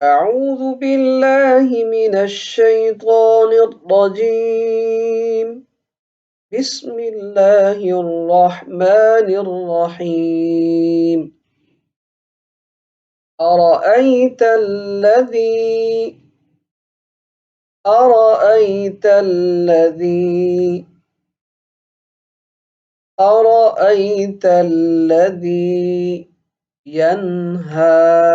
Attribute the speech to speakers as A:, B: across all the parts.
A: أعوذ بالله من الشيطان الرجيم. بسم الله الرحمن الرحيم. أرأيت الذي أرأيت الذي أرأيت الذي ينهى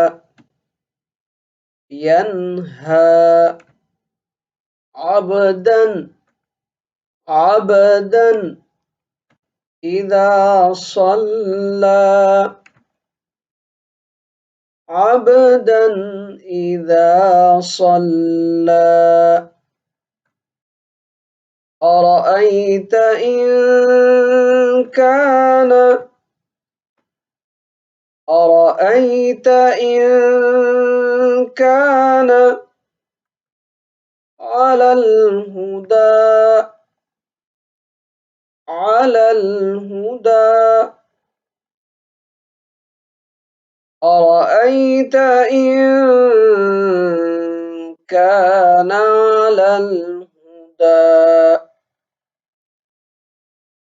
A: عبدا إذا صلى عبدا إذا صلى. أرأيت إن كان أرأيت إن كان على الهدى أرأيت إن كان على الهدى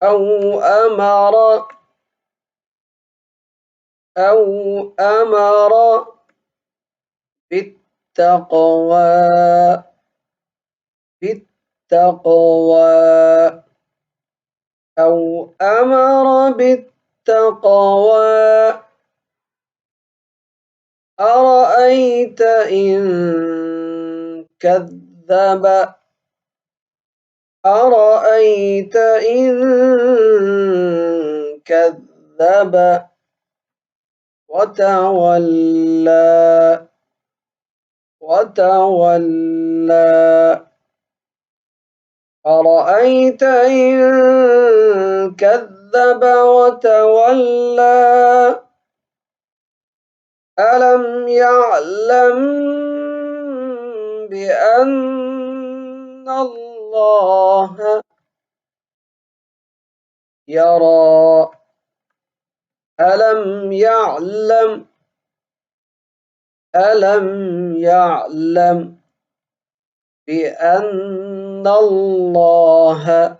A: أو أمر بالتقوى أو أمر بالتقوى. أرأيت إن كذب أرأيت إن كذب وتولى أرأيت إن كذب وتولى. ألم يعلم بأن الله يرى ألم يعلم بأن الله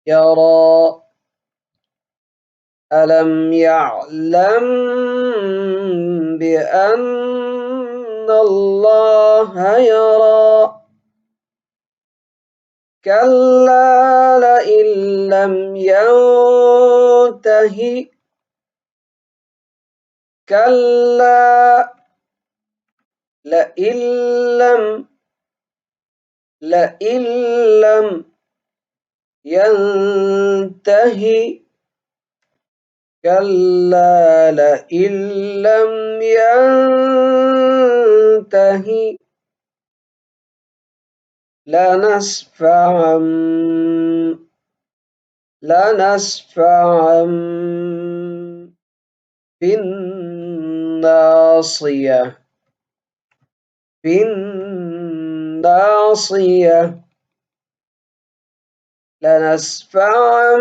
A: يرى ألم يعلم بأن الله يرى. كلا لئن لم ينته كلا لئن لم ينته كلا لئن لم ينته لنسفعا بالناصية لنسفعا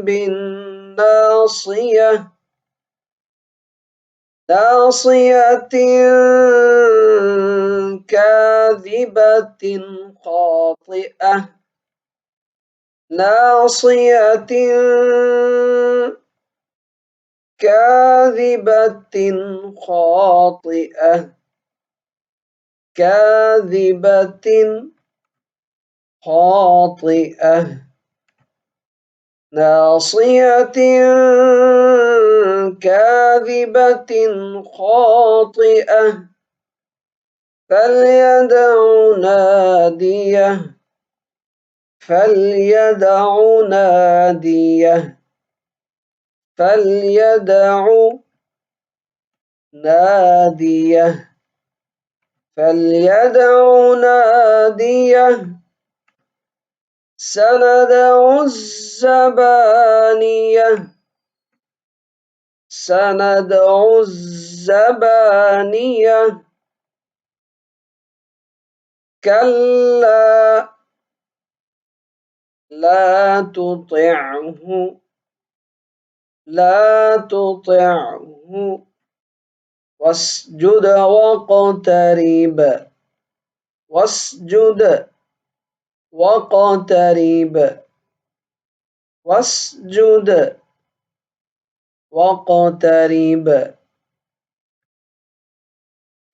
A: بالناصية ناصية كاذبة خاطئة ناصية كاذبة خاطئة كاذبة خاطئة ناصية كاذبة خاطئة فليدع ناديه سندع الزبانية كلا لا تطعه لا تطعه واسجد واقترب واسجد واقترب واسجد واقترب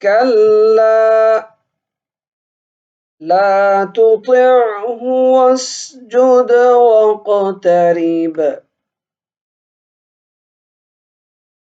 A: كلا لا تطعه واسجد واقترب